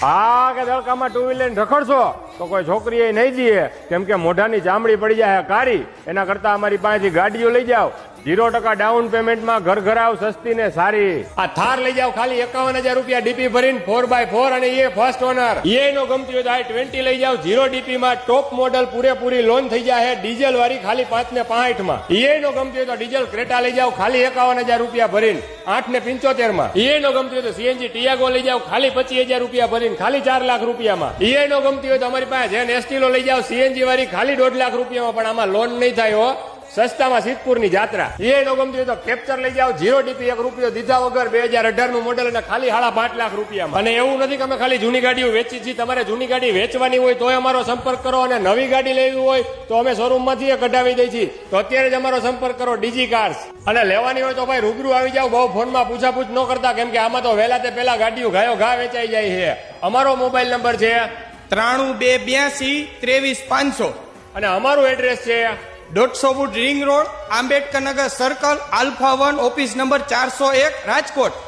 હા કે ધડકામાં two wheeler રખડશો તો કોઈ છોકરી એ નહીં દે, કેમ કે મોઢાની ચામડી પડી જાય કાળી. એના કરતા અમારી પાસેથી ગાડીઓ લઈ જાઓ 0% ડાઉન પેમેન્ટમાં ઘર ઘરાવ સસ્તી ને સારી. આ થાર લઈ જાઓ ખાલી 51,000 રૂપિયા ડીપી ભરીને 4x4 અને એ ફર્સ્ટ ઓનર. એ નો ગમતી હોય તો i20 લઈ જાઓ 0 ડીપી માં ટોપ મોડલ પૂરેપૂરી લોન થઈ જાય ડીઝલ વાળી ખાલી 5,65 માં. એ નો ગમતી હોય તો ડીઝલ ક્રેટા લઈ જાઓ ખાલી 51,000 રૂપિયા ભરીને 8,75 માં. એ નો ગમતી હોય તો સીએનજી ટિયાગો લઈ જાઓ ખાલી 25,000 રૂપિયા ભરીને ખાલી 4 લાખ રૂપિયામાં. એ નો ગમતી હોય તો અમારી પાસે જેન એસટીલો લઈ જાઓ સીએનજી વાળી ખાલી 1.5 લાખ રૂપિયામાં, પણ આમાં લોન નહીં થાય હો. સસ્તામાં સિદ્ધપુરની જાત્રા. એ નો ગમતી હોય તો કેપ્ચર લઈ જાઓ 0 ડીપી 1 રૂપિયો દીધા વગર 2018 નું મોડેલ અને ખાલી 5.5 લાખ રૂપિયામાં. અને એવું નથી કે અમે ખાલી જૂની ગાડીઓ વેચી છીએ. તમારે જૂની ગાડી વેચવાની હોય તો અમારો સંપર્ક કરો, અને નવી ગાડી લેવી હોય તો અમે શોરૂમ માંથી કઢાવી દઈએ છીએ. તો અત્યારે જ અમારો સંપર્ક કરો ડીજી કાર્સ. અને લેવાની હોય તો ભાઈ રૂબરૂ આવી જાઓ, બહુ ફોનમાં પૂછાપૂછ ન કરતા, કેમ કે આમાં તો વહેલા તે પહેલા ગાડીઓ ઘાયો ઘા વેચાઈ જાય છે. અમારો મોબાઈલ નંબર છે 9382 23 500 અને અમારું એડ્રેસ છે 150 wood ring road, Ambedkar Nagar circle, alpha 1, office number 401, Rajkot.